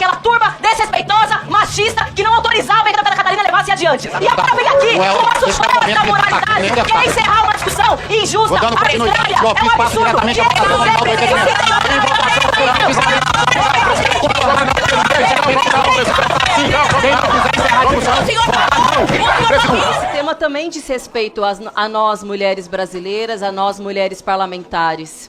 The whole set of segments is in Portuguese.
aquela turma desrespeitosa, machista, que não autorizava que a doutora Catarina levasse adiante. E agora vem aqui com uma suspeita da moralidade, quer encerrar uma discussão injusta, arbitrária, é um absurdo. Esse tema também diz respeito a nós, mulheres brasileiras, a nós, mulheres parlamentares.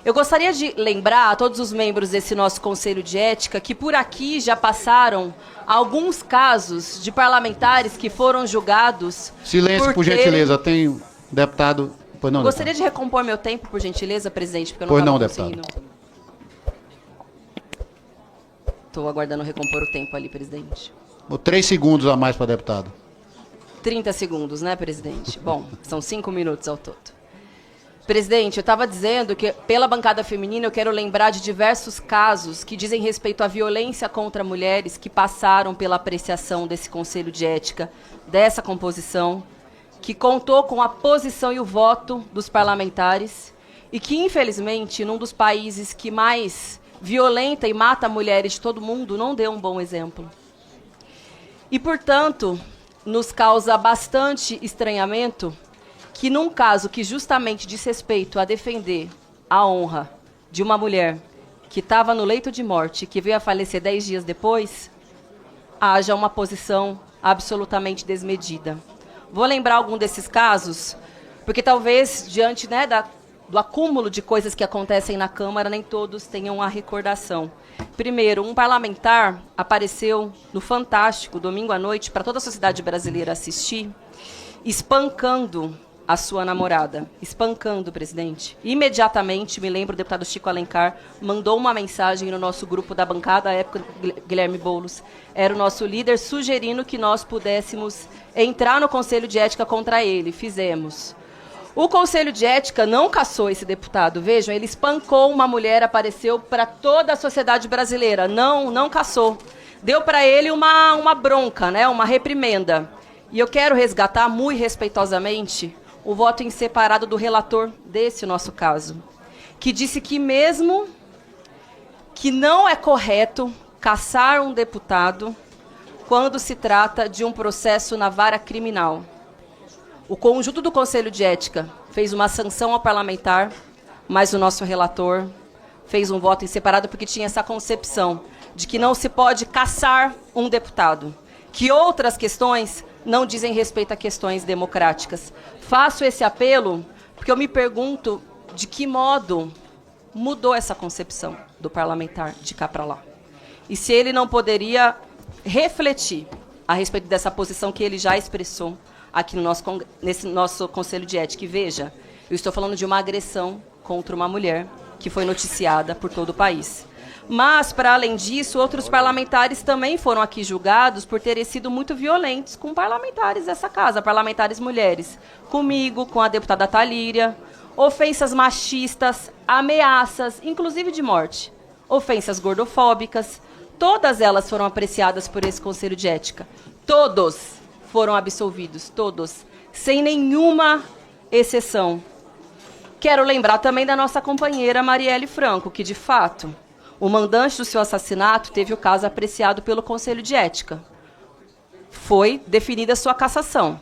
Eu gostaria de lembrar a todos os membros desse nosso Conselho de Ética que por aqui já passaram alguns casos de parlamentares que foram julgados... Silêncio, por gentileza. Tem deputado... Pois não, gostaria de recompor meu tempo, por gentileza, presidente, porque eu não estava conseguindo. Estou aguardando recompor o tempo ali, presidente. 3 segundos a mais para deputado. 30 segundos, né, presidente? Bom, são 5 minutos ao todo. Presidente, eu estava dizendo que, pela bancada feminina, eu quero lembrar de diversos casos que dizem respeito à violência contra mulheres que passaram pela apreciação desse Conselho de Ética, dessa composição, que contou com a posição e o voto dos parlamentares e que, infelizmente, num dos países que mais violenta e mata mulheres de todo mundo, não deu um bom exemplo. E, portanto, nos causa bastante estranhamento que num caso que justamente diz respeito a defender a honra de uma mulher que estava no leito de morte, que veio a falecer 10 dias depois, haja uma posição absolutamente desmedida. Vou lembrar algum desses casos, porque talvez, diante, né, do acúmulo de coisas que acontecem na Câmara, nem todos tenham a recordação. Primeiro, um parlamentar apareceu no Fantástico, domingo à noite, para toda a sociedade brasileira assistir, espancando a sua namorada. Espancando, presidente. Imediatamente, me lembro, o deputado Chico Alencar mandou uma mensagem no nosso grupo da bancada, à época, Guilherme Boulos era o nosso líder, sugerindo que nós pudéssemos entrar no Conselho de Ética contra ele. Fizemos. O Conselho de Ética não cassou esse deputado. Vejam, ele espancou uma mulher, apareceu para toda a sociedade brasileira. Não cassou. Deu para ele uma bronca, né, uma reprimenda. E eu quero resgatar, muito respeitosamente, o voto em separado do relator desse nosso caso, que disse que mesmo que não é correto cassar um deputado quando se trata de um processo na vara criminal. O conjunto do Conselho de Ética fez uma sanção ao parlamentar, mas o nosso relator fez um voto em separado porque tinha essa concepção de que não se pode cassar um deputado, que outras questões não dizem respeito a questões democráticas. Faço esse apelo porque eu me pergunto de que modo mudou essa concepção do parlamentar de cá para lá. E se ele não poderia refletir a respeito dessa posição que ele já expressou aqui no nesse nosso Conselho de Ética. E veja, eu estou falando de uma agressão contra uma mulher que foi noticiada por todo o país. Mas, para além disso, outros parlamentares também foram aqui julgados por terem sido muito violentos com parlamentares dessa casa, parlamentares mulheres. Comigo, com a deputada Talíria, ofensas machistas, ameaças, inclusive de morte, ofensas gordofóbicas, todas elas foram apreciadas por esse Conselho de Ética. Todos foram absolvidos, todos, sem nenhuma exceção. Quero lembrar também da nossa companheira Marielle Franco, que, de fato, o mandante do seu assassinato teve o caso apreciado pelo Conselho de Ética. Foi definida a sua cassação,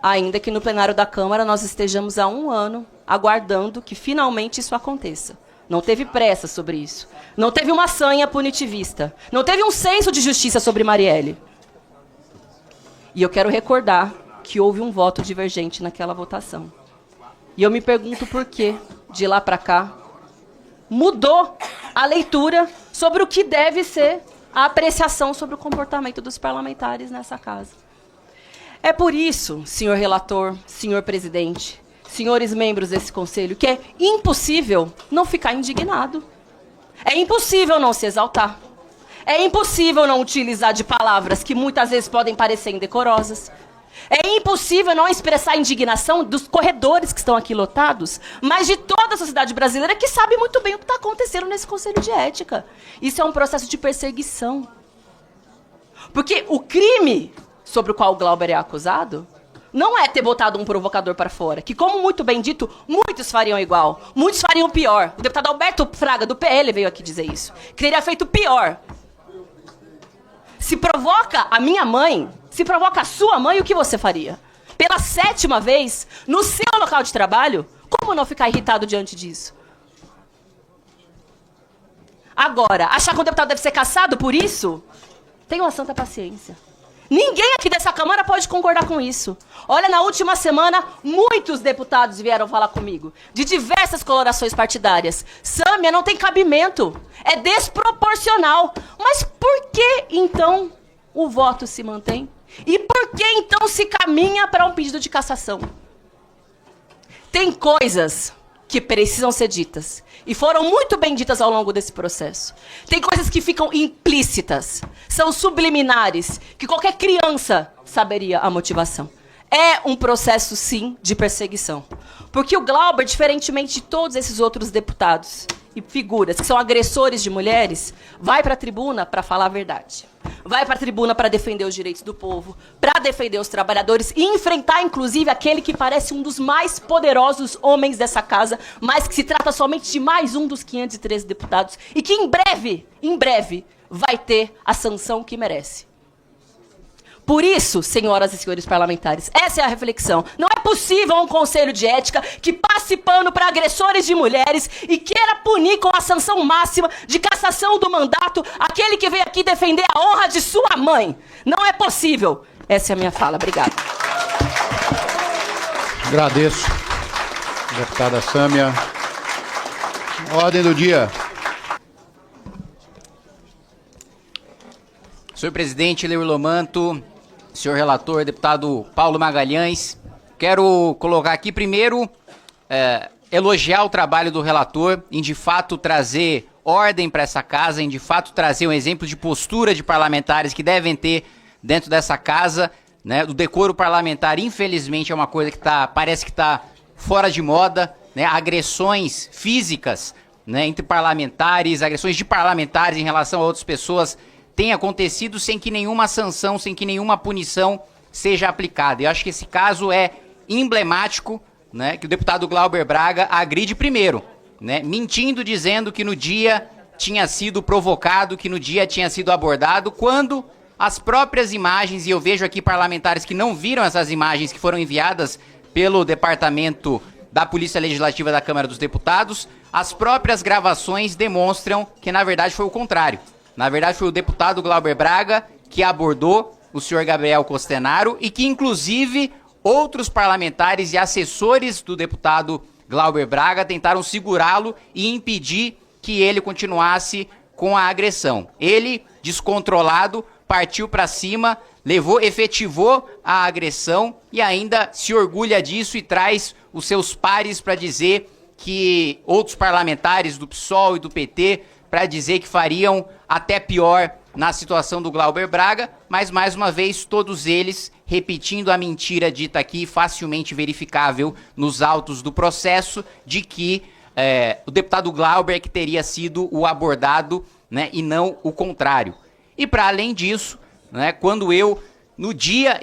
ainda que no plenário da Câmara nós estejamos há 1 ano aguardando que finalmente isso aconteça. Não teve pressa sobre isso. Não teve uma sanha punitivista. Não teve um senso de justiça sobre Marielle. E eu quero recordar que houve um voto divergente naquela votação. E eu me pergunto por que, de lá para cá, mudou a leitura sobre o que deve ser a apreciação sobre o comportamento dos parlamentares nessa casa. É por isso, senhor relator, senhor presidente, senhores membros desse conselho, que é impossível não ficar indignado. É impossível não se exaltar. É impossível não utilizar de palavras que muitas vezes podem parecer indecorosas. É impossível não expressar a indignação dos corredores que estão aqui lotados, mas de toda a sociedade brasileira que sabe muito bem o que está acontecendo nesse Conselho de Ética. Isso é um processo de perseguição. Porque o crime sobre o qual o Glauber é acusado não é ter botado um provocador para fora, que, como muito bem dito, muitos fariam igual, muitos fariam pior. O deputado Alberto Fraga, do PL, veio aqui dizer isso, que teria feito pior. Se provoca a minha mãe, se provoca a sua mãe, o que você faria? Pela 7ª vez, no seu local de trabalho, como não ficar irritado diante disso? Agora, achar que um deputado deve ser cassado por isso? Tenha uma santa paciência. Ninguém aqui dessa Câmara pode concordar com isso. Olha, na última semana, muitos deputados vieram falar comigo, de diversas colorações partidárias. Sâmia, não tem cabimento. É desproporcional. Mas por que, então, o voto se mantém? E por que, então, se caminha para um pedido de cassação? Tem coisas que precisam ser ditas. E foram muito bem ditas ao longo desse processo. Tem coisas que ficam implícitas, são subliminares, que qualquer criança saberia a motivação. É um processo, sim, de perseguição. Porque o Glauber, diferentemente de todos esses outros deputados e figuras que são agressores de mulheres, vai para a tribuna para falar a verdade. Vai para a tribuna para defender os direitos do povo, para defender os trabalhadores e enfrentar, inclusive, aquele que parece um dos mais poderosos homens dessa casa, mas que se trata somente de mais um dos 513 deputados e que em breve, vai ter a sanção que merece. Por isso, senhoras e senhores parlamentares, essa é a reflexão. Não é possível um conselho de ética que passe pano para agressores de mulheres e queira punir com a sanção máxima de cassação do mandato aquele que veio aqui defender a honra de sua mãe. Não é possível. Essa é a minha fala. Obrigada. Agradeço, deputada Sâmia. Ordem do dia. Senhor presidente, Leir Lomanto, senhor relator, deputado Paulo Magalhães, quero colocar aqui primeiro, elogiar o trabalho do relator em de fato trazer ordem para essa casa, em de fato trazer um exemplo de postura de parlamentares que devem ter dentro dessa casa, né? O decoro parlamentar, infelizmente, é uma coisa que parece que está fora de moda, né? Agressões físicas, né, entre parlamentares, agressões de parlamentares em relação a outras pessoas tem acontecido sem que nenhuma sanção, sem que nenhuma punição seja aplicada. Eu acho que esse caso é emblemático, né, que o deputado Glauber Braga agride primeiro, né, mentindo, dizendo que no dia tinha sido provocado, que no dia tinha sido abordado, quando as próprias imagens, e eu vejo aqui parlamentares que não viram essas imagens que foram enviadas pelo Departamento da Polícia Legislativa da Câmara dos Deputados, as próprias gravações demonstram que, na verdade, foi o contrário. Na verdade, foi o deputado Glauber Braga que abordou o senhor Gabriel Costenaro e que, inclusive, outros parlamentares e assessores do deputado Glauber Braga tentaram segurá-lo e impedir que ele continuasse com a agressão. Ele, descontrolado, partiu para cima, efetivou a agressão e ainda se orgulha disso e traz os seus pares para dizer que outros parlamentares do PSOL e do PT para dizer que fariam até pior na situação do Glauber Braga, mas mais uma vez todos eles repetindo a mentira dita aqui, facilmente verificável nos autos do processo, de que o deputado Glauber que teria sido o abordado, né, e não o contrário. E para além disso, né, quando eu no dia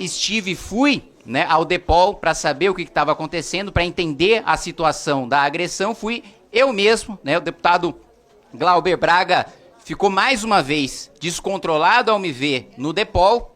fui, né, ao DEPOL para saber o que estava acontecendo, para entender a situação da agressão, fui eu mesmo, né, o deputado Glauber Braga ficou mais uma vez descontrolado ao me ver no DEPOL,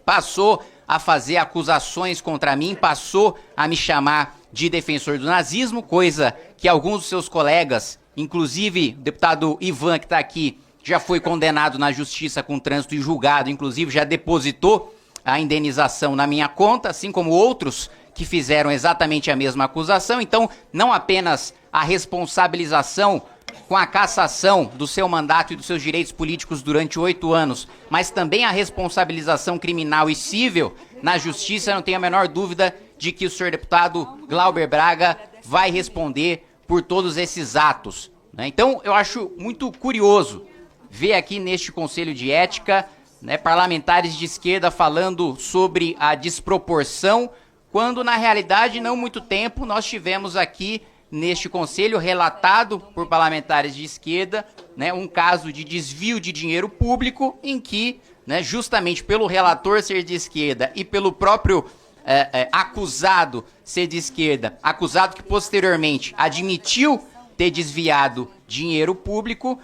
passou a fazer acusações contra mim, passou a me chamar de defensor do nazismo, coisa que alguns dos seus colegas, inclusive o deputado Ivan, que está aqui, já foi condenado na justiça com trânsito e julgado, inclusive já depositou a indenização na minha conta, assim como outros que fizeram exatamente a mesma acusação. Então, não apenas a responsabilização com a cassação do seu mandato e dos seus direitos políticos durante 8 anos, mas também a responsabilização criminal e civil na justiça, não tenho a menor dúvida de que o senhor deputado Glauber Braga vai responder por todos esses atos, né? Então, eu acho muito curioso ver aqui neste Conselho de Ética, né, parlamentares de esquerda falando sobre a desproporção, quando na realidade, não muito tempo, nós tivemos aqui neste conselho, relatado por parlamentares de esquerda, né, um caso de desvio de dinheiro público em que, né, justamente pelo relator ser de esquerda e pelo próprio acusado ser de esquerda, acusado que posteriormente admitiu ter desviado dinheiro público,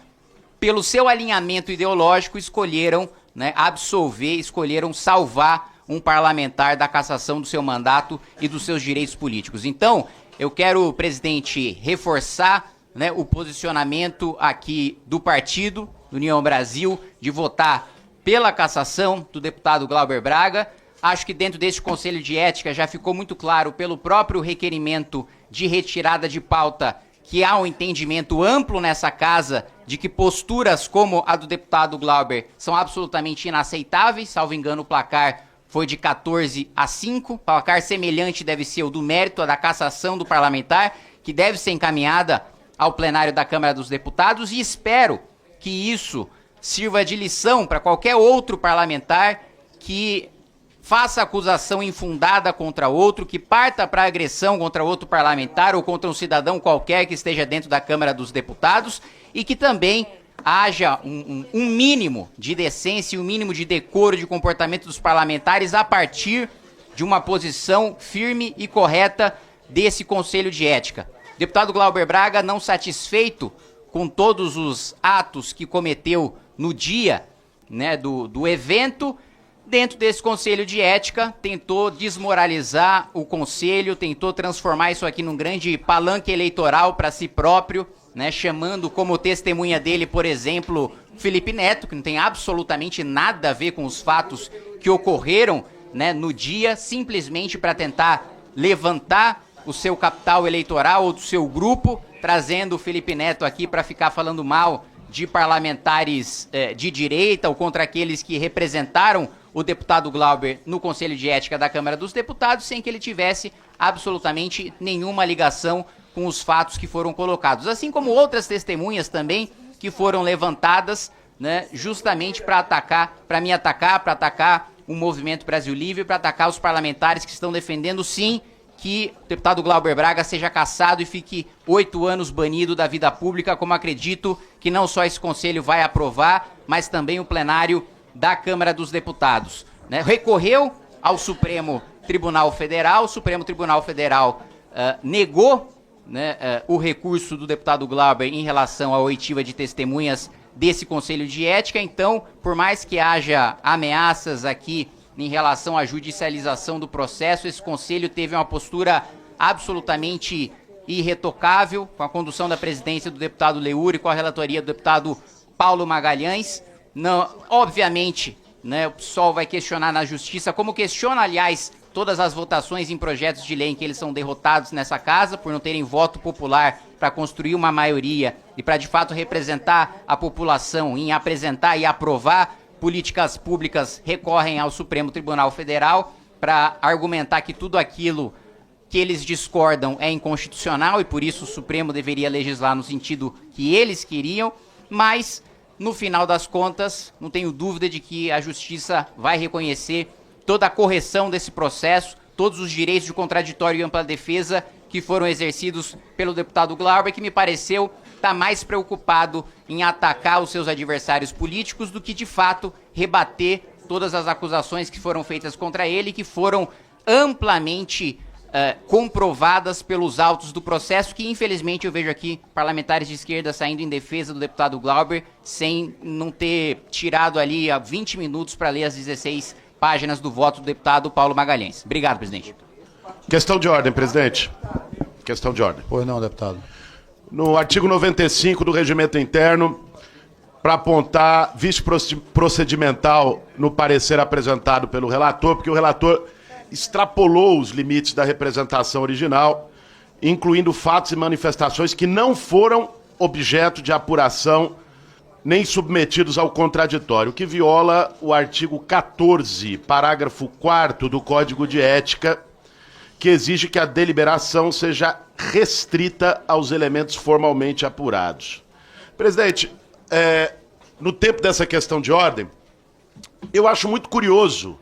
pelo seu alinhamento ideológico, escolheram né, absolver, escolheram salvar um parlamentar da cassação do seu mandato e dos seus direitos políticos. Então, eu quero, presidente, reforçar, né, o posicionamento aqui do partido, do União Brasil, de votar pela cassação do deputado Glauber Braga. Acho que dentro deste Conselho de Ética já ficou muito claro pelo próprio requerimento de retirada de pauta que há um entendimento amplo nessa casa de que posturas como a do deputado Glauber são absolutamente inaceitáveis. Salvo engano, o placar foi de 14-5. Placar semelhante deve ser o do mérito, a da cassação do parlamentar, que deve ser encaminhada ao plenário da Câmara dos Deputados, e espero que isso sirva de lição para qualquer outro parlamentar que faça acusação infundada contra outro, que parta para agressão contra outro parlamentar ou contra um cidadão qualquer que esteja dentro da Câmara dos Deputados, e que também haja um mínimo de decência e um mínimo de decoro de comportamento dos parlamentares a partir de uma posição firme e correta desse Conselho de Ética. Deputado Glauber Braga, não satisfeito com todos os atos que cometeu no dia, né, do evento, dentro desse Conselho de Ética, tentou desmoralizar o Conselho, tentou transformar isso aqui num grande palanque eleitoral para si próprio, né, chamando como testemunha dele, por exemplo, Felipe Neto, que não tem absolutamente nada a ver com os fatos que ocorreram, né, no dia, simplesmente para tentar levantar o seu capital eleitoral ou do seu grupo, trazendo o Felipe Neto aqui para ficar falando mal de parlamentares de direita ou contra aqueles que representaram o deputado Glauber no Conselho de Ética da Câmara dos Deputados, sem que ele tivesse absolutamente nenhuma ligação com os fatos que foram colocados. Assim como outras testemunhas também que foram levantadas, né, justamente para me atacar, para atacar o Movimento Brasil Livre, para atacar os parlamentares que estão defendendo, sim, que o deputado Glauber Braga seja cassado e fique 8 anos banido da vida pública, como acredito que não só esse Conselho vai aprovar, mas também o plenário da Câmara dos Deputados, né? Recorreu ao Supremo Tribunal Federal, o Supremo Tribunal Federal negou, né, o recurso do deputado Glauber em relação à oitiva de testemunhas desse Conselho de Ética. Então, por mais que haja ameaças aqui em relação à judicialização do processo, esse Conselho teve uma postura absolutamente irretocável, com a condução da presidência do deputado Leuri, com a relatoria do deputado Paulo Magalhães. Não, obviamente, né, o PSOL vai questionar na justiça, como questiona, aliás, todas as votações em projetos de lei em que eles são derrotados nessa casa, por não terem voto popular para construir uma maioria e para, de fato, representar a população em apresentar e aprovar políticas públicas, recorrem ao Supremo Tribunal Federal para argumentar que tudo aquilo que eles discordam é inconstitucional e, por isso, o Supremo deveria legislar no sentido que eles queriam, mas, no final das contas, não tenho dúvida de que a Justiça vai reconhecer toda a correção desse processo, todos os direitos de contraditório e ampla defesa que foram exercidos pelo deputado Glauber, que me pareceu estar mais preocupado em atacar os seus adversários políticos do que, de fato, rebater todas as acusações que foram feitas contra ele, que foram amplamente comprovadas pelos autos do processo, que, infelizmente, eu vejo aqui parlamentares de esquerda saindo em defesa do deputado Glauber, sem não ter tirado ali 20 minutos para ler as 16 páginas do voto do deputado Paulo Magalhães. Obrigado, presidente. Questão de ordem, presidente. Questão de ordem. Pois não, deputado. No artigo 95 do Regimento Interno, para apontar vício procedimental no parecer apresentado pelo relator, porque o relator extrapolou os limites da representação original, incluindo fatos e manifestações que não foram objeto de apuração nem submetidos ao contraditório, o que viola o artigo 14, parágrafo 4º do Código de Ética, que exige que a deliberação seja restrita aos elementos formalmente apurados. Presidente, no tempo dessa questão de ordem, eu acho muito curioso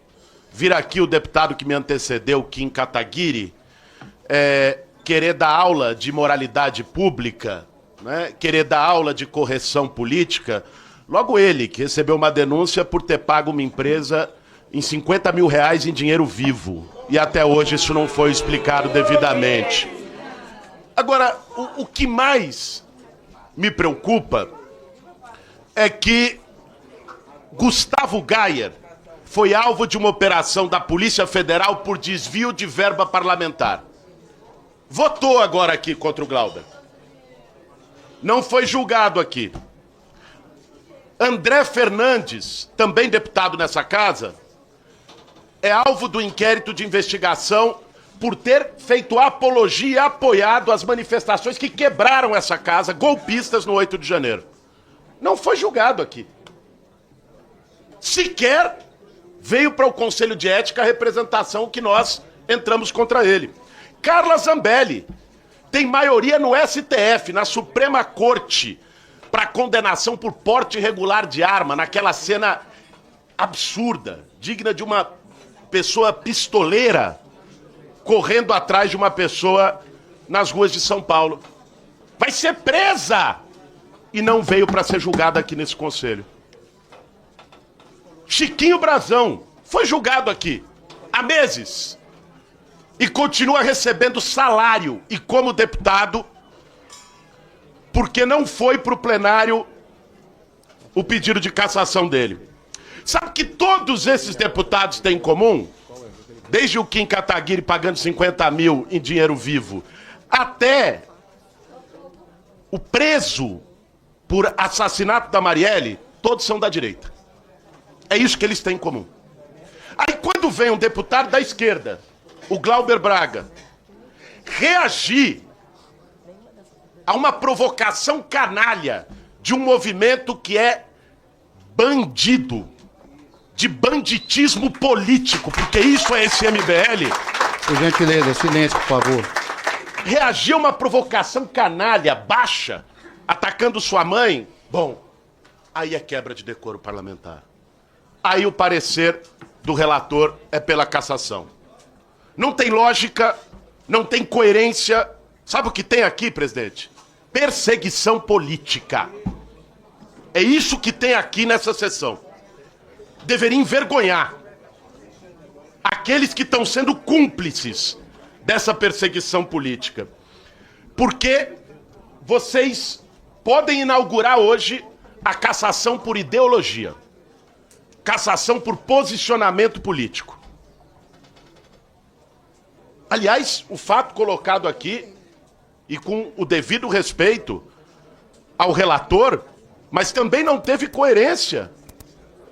vir aqui o deputado que me antecedeu, Kim Kataguiri, querer dar aula de moralidade pública, né, querer dar aula de correção política, logo ele, que recebeu uma denúncia por ter pago uma empresa em R$50 mil em dinheiro vivo. E até hoje isso não foi explicado devidamente. Agora, o que mais me preocupa é que Gustavo Gayer foi alvo de uma operação da Polícia Federal por desvio de verba parlamentar. Votou agora aqui contra o Glauber. Não foi julgado aqui. André Fernandes, também deputado nessa casa, é alvo do inquérito de investigação por ter feito apologia e apoiado as manifestações que quebraram essa casa, golpistas, no 8 de janeiro. Não foi julgado aqui. Sequer veio para o Conselho de Ética a representação que nós entramos contra ele. Carla Zambelli tem maioria no STF, na Suprema Corte, para condenação por porte irregular de arma, naquela cena absurda, digna de uma pessoa pistoleira correndo atrás de uma pessoa nas ruas de São Paulo. Vai ser presa! E não veio para ser julgada aqui nesse conselho. Chiquinho Brazão foi julgado aqui há meses e continua recebendo salário e como deputado porque não foi para o plenário o pedido de cassação dele. Sabe que todos esses deputados têm em comum? Desde o Kim Kataguiri pagando 50 mil em dinheiro vivo, até o preso por assassinato da Marielle, todos são da direita. É isso que eles têm em comum. Aí quando vem um deputado da esquerda, o Glauber Braga, reagir a uma provocação canalha de um movimento que é bandido, de banditismo político, porque isso é esse MBL. Por gentileza, silêncio, por favor. Reagir a uma provocação canalha, baixa, atacando sua mãe, bom, aí é quebra de decoro parlamentar. Aí o parecer do relator é pela cassação. Não tem lógica, não tem coerência. Sabe o que tem aqui, presidente? Perseguição política. É isso que tem aqui nessa sessão. Deveria envergonhar aqueles que estão sendo cúmplices dessa perseguição política. Porque vocês podem inaugurar hoje a cassação por ideologia. Cassação por posicionamento político. Aliás, o fato colocado aqui, e com o devido respeito ao relator, mas também não teve coerência.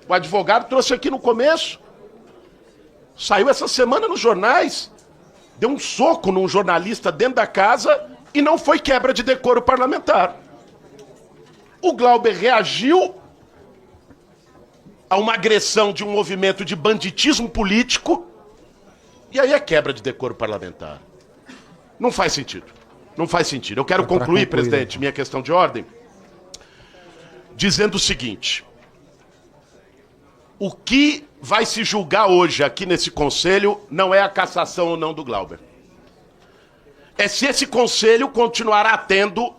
O advogado trouxe aqui no começo. Saiu essa semana nos jornais. Deu um soco num jornalista dentro da casa e não foi quebra de decoro parlamentar. O Glauber reagiu a uma agressão de um movimento de banditismo político e aí é quebra de decoro parlamentar. Não faz sentido. Não faz sentido. Eu quero concluir, presidente, minha questão de ordem, dizendo o seguinte. O que vai se julgar hoje aqui nesse conselho não é a cassação ou não do Glauber. É se esse conselho continuará tendo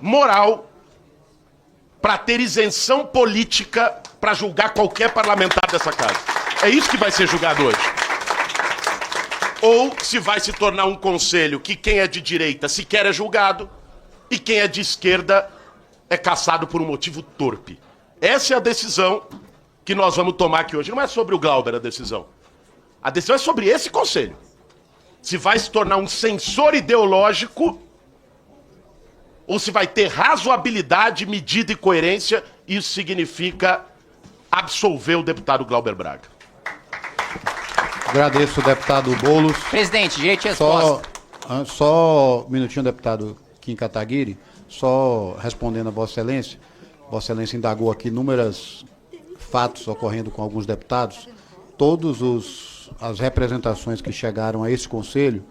moral para ter isenção política para julgar qualquer parlamentar dessa casa. É isso que vai ser julgado hoje. Ou se vai se tornar um conselho que quem é de direita sequer é julgado e quem é de esquerda é cassado por um motivo torpe. Essa é a decisão que nós vamos tomar aqui hoje. Não é sobre o Glauber a decisão. A decisão é sobre esse conselho. Se vai se tornar um censor ideológico ou se vai ter razoabilidade, medida e coerência. Isso significa absolver o deputado Glauber Braga. Agradeço o deputado Boulos. Presidente, direito de resposta. Só um minutinho, deputado Kim Kataguiri. Só respondendo a Vossa Excelência. Vossa Excelência indagou aqui inúmeros fatos ocorrendo com alguns deputados. As representações que chegaram a esse conselho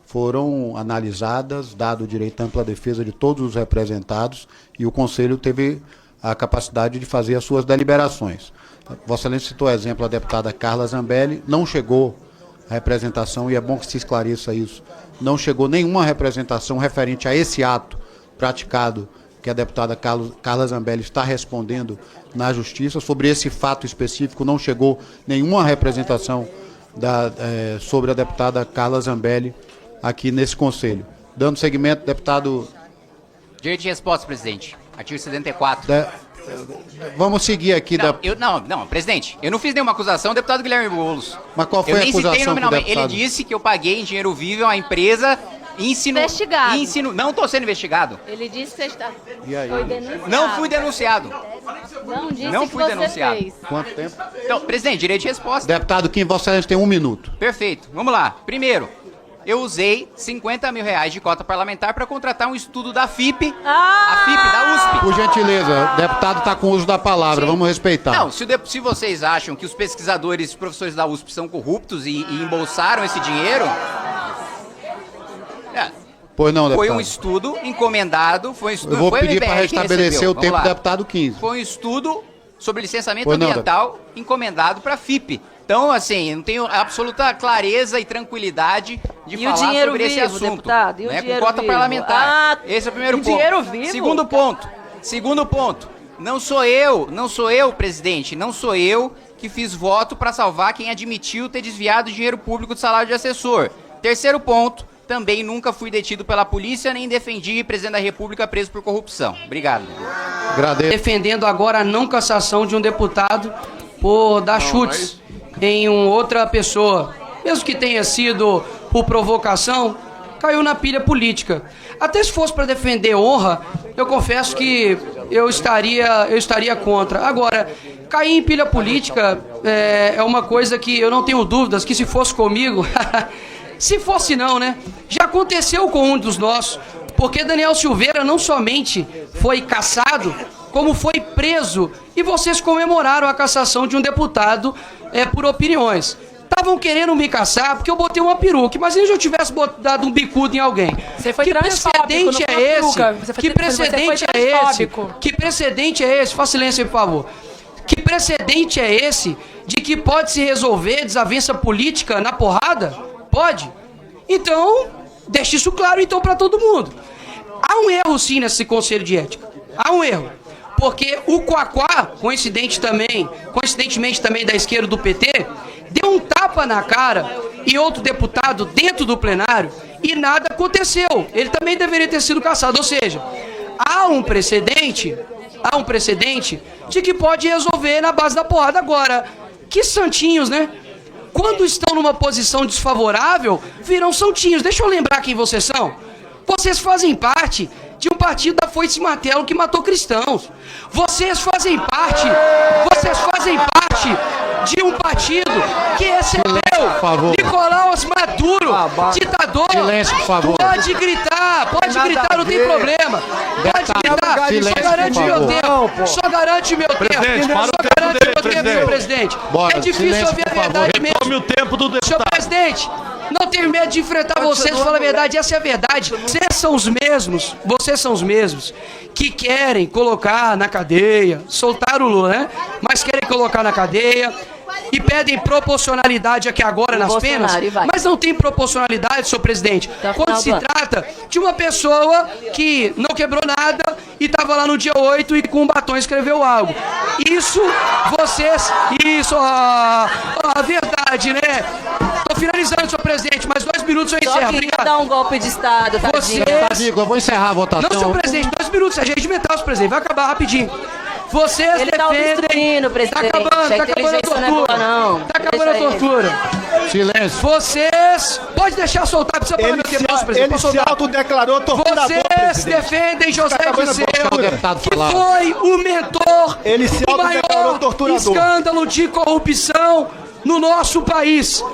foram analisadas, dado o direito à ampla defesa de todos os representados, e o conselho teve a capacidade de fazer as suas deliberações. Vossa Excelência citou exemplo a deputada Carla Zambelli, não chegou a representação, e é bom que se esclareça isso, não chegou nenhuma representação referente a esse ato praticado que a deputada Carla Zambelli está respondendo na Justiça. Sobre esse fato específico, não chegou nenhuma representação sobre a deputada Carla Zambelli aqui nesse Conselho. Dando seguimento, deputado... Direito de resposta, presidente. Artigo 74. Vamos seguir aqui Não, presidente, eu não fiz nenhuma acusação, deputado Guilherme Boulos. Mas qual foi a acusação do deputado? Ele disse que eu paguei em dinheiro vivo a uma empresa Investigado. Não estou sendo investigado. Ele disse que você está... Foi denunciado. Não fui denunciado. Não disse Não que fui você denunciado. fez. Quanto tempo? Então, presidente, direito de resposta. Deputado Kim, Vossa Excelência tem 1 minuto. Perfeito. Vamos lá. Primeiro, eu usei 50 mil reais de cota parlamentar para contratar um estudo da FIP, a FIP da USP. Por gentileza, o deputado está com o uso da palavra, vamos respeitar. Não, se vocês acham que os pesquisadores e os professores da USP são corruptos e embolsaram esse dinheiro... Pois não, deputado. Foi um estudo encomendado, foi um estudo... Eu vou foi pedir MBR para que restabelecer recebeu. o Vamos tempo lá. do deputado 15. Foi um estudo sobre licenciamento Pois não, ambiental encomendado para a FIP. Então, assim, eu não tenho absoluta clareza e tranquilidade de E o falar dinheiro sobre esse vivo, assunto. deputado? E o né, dinheiro com cota vivo? parlamentar. Ah, Esse é o primeiro o ponto. dinheiro vivo? Segundo ponto. Não sou eu, presidente, não sou eu que fiz voto para salvar quem admitiu ter desviado dinheiro público do salário de assessor. Terceiro ponto. Também nunca fui detido pela polícia, nem defendi presidente da República preso por corrupção. Obrigado. Agradeço. Defendendo agora a não cassação de um deputado por dar chutes em outra pessoa. Mesmo que tenha sido por provocação, caiu na pilha política. Até se fosse para defender honra, eu confesso que eu estaria contra. Agora, cair em pilha política é uma coisa que eu não tenho dúvidas que se fosse comigo... Se fosse não, né? Já aconteceu com um dos nossos, porque Daniel Silveira não somente foi cassado, como foi preso, e vocês comemoraram a cassação de um deputado por opiniões. Estavam querendo me caçar porque eu botei uma peruca, mas se eu tivesse dado um bicudo em alguém. Você foi Que precedente é esse? Que precedente é esse? Que precedente é esse? Faça silêncio, por favor. Que precedente é esse de que pode se resolver desavença política na porrada? Pode? Então, deixe isso claro então para todo mundo. Há um erro sim nesse conselho de ética. Há um erro. Porque o Quaquá, coincidentemente também da esquerda do PT, deu um tapa na cara e outro deputado dentro do plenário e nada aconteceu. Ele também deveria ter sido cassado. Ou seja, há um precedente de que pode resolver na base da porrada. Agora, que santinhos, né? Quando estão numa posição desfavorável, viram santinhos. Deixa eu lembrar quem vocês são. Vocês fazem parte de um partido da Foice e Martelo que matou cristãos. Vocês fazem parte de um partido que recebeu Nicolás Maduro, ditador. Silêncio, por favor. Pode gritar, não tem problema. Pode gritar, silêncio, só garante por meu favor. tempo. Só garante meu tempo. para o Só tempo garante dele, meu tempo, presidente. senhor presidente. Bora, É difícil silêncio, ouvir a por favor. verdade mesmo. Tome o tempo do Senhor deputado. presidente, não tenho medo de enfrentar vocês, falar a verdade, essa é a verdade. Vocês são os mesmos que querem colocar na cadeia, soltar o Lula, né? Mas querem colocar na cadeia e pedem proporcionalidade aqui agora nas penas, mas não tem proporcionalidade, senhor presidente, quando se trata de uma pessoa que não quebrou nada e estava lá no dia 8 e com um batom escreveu algo. A verdade, né? Tô finalizando, senhor presidente, mais 2 minutos eu Só encerro. queria Obrigado. dar um golpe de Estado, tadinho. Tadico, eu vou encerrar a votação. Não, senhor presidente, 2 minutos, é regimental, senhor presidente, vai acabar rapidinho. Vocês Ele tá defendem... obstruindo, presidente. Tá acabando A a inteligência não é boa, tortura. não. Tá acabando a Deixa ele. tortura. Silêncio. Vocês... Pode deixar soltar, precisa parar meu tempo, senhor presidente. Ele Posso se soltar? autodeclarou torturador, Vocês presidente. defendem José acabando a Dirceu, deixar o deputado que falar. foi o mentor Ele se do autodeclarou maior torturador. escândalo de corrupção no nosso país.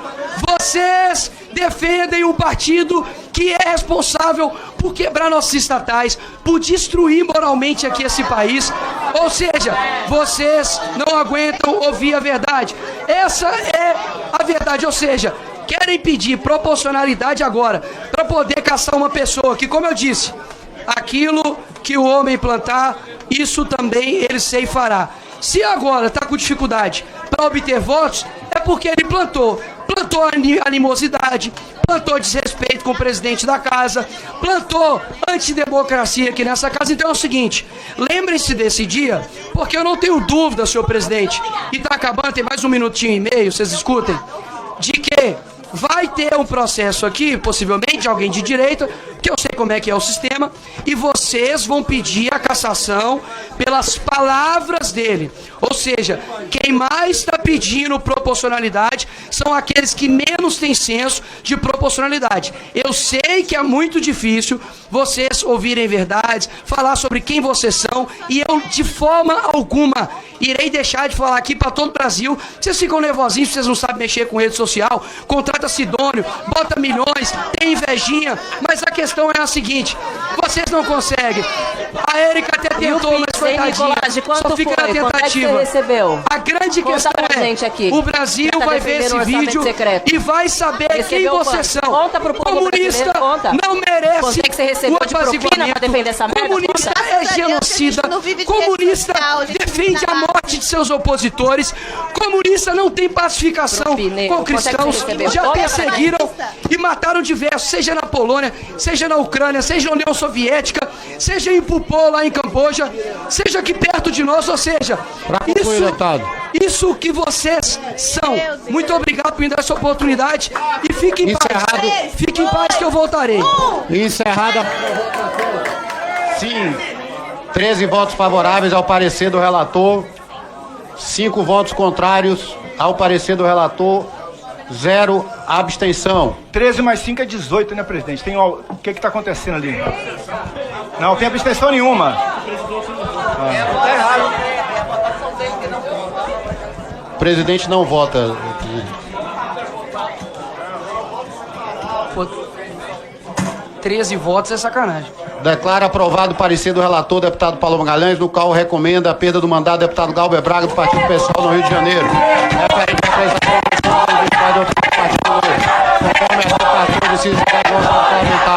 Vocês defendem um partido que é responsável por quebrar nossos estatais, por destruir moralmente aqui esse país. Ou seja, vocês não aguentam ouvir a verdade. Essa é a verdade, ou seja, querem pedir proporcionalidade agora para poder caçar uma pessoa que, como eu disse, aquilo que o homem plantar, isso também ele ceifará. Se agora está com dificuldade para obter votos, é porque ele plantou animosidade, plantou desrespeito com o presidente da casa, plantou antidemocracia aqui nessa casa. Então é o seguinte, lembrem-se desse dia, porque eu não tenho dúvida, senhor presidente, e está acabando, tem mais 1 minutinho e meio, vocês escutem, de que vai ter um processo aqui, possivelmente, de alguém de direita, que eu sei como é que é o sistema, e vocês vão pedir a cassação pelas palavras dele. Ou seja, quem mais está pedindo proporcionalidade são aqueles que menos têm senso de proporcionalidade. Eu sei que é muito difícil vocês ouvirem verdades, falar sobre quem vocês são, e eu, de forma alguma, irei deixar de falar aqui para todo o Brasil. Vocês ficam nervosinhos, vocês não sabem mexer com rede social, contrata Sidônio, bota milhões, tem invejinha, mas a questão é a seguinte: vocês não conseguem. A Érica até tentou, mas foi tadinha. Só fica na tentativa. Recebeu? A grande Conta questão pra gente aqui. o Brasil Tá vai ver esse defendendo o vídeo orçamento secreto. e vai saber quem Recebeu vocês quanto? são. Conta pro povo Comunista brasileiro, conta. não merece Quanto é que você recebeu o de propina apaziguamento. pra defender essa merda? Comunista Conta. é genocida. Comunista defende a morte de seus opositores. Comunista não tem pacificação Propine. com Quanto é que você cristãos. recebeu? Já Conta pra perseguiram e mataram diversos, seja na Polônia, seja na Ucrânia, seja na União Soviética, seja em Pupô, lá em Camboja, seja aqui perto de nós, ou seja, Pra concluir, deputado. isso que vocês são. Muito obrigado por me dar essa oportunidade e fique em paz. Encerrado. Fique em paz que eu voltarei. Encerrada. Sim. 13 votos favoráveis ao parecer do relator, 5 votos contrários ao parecer do relator, 0 abstenção. 13 mais 5 é 18, né, presidente? Tem o que está acontecendo ali? Não tem abstenção nenhuma. Tá errado. O presidente não vota. Pô, 13 votos é sacanagem. Declara aprovado o parecer do relator, deputado Paulo Magalhães, no qual recomenda a perda do mandato do deputado Galber Braga, do Partido Pessoal no Rio de Janeiro. Referente à apresentação do partido, conforme a situação decide parlamentar.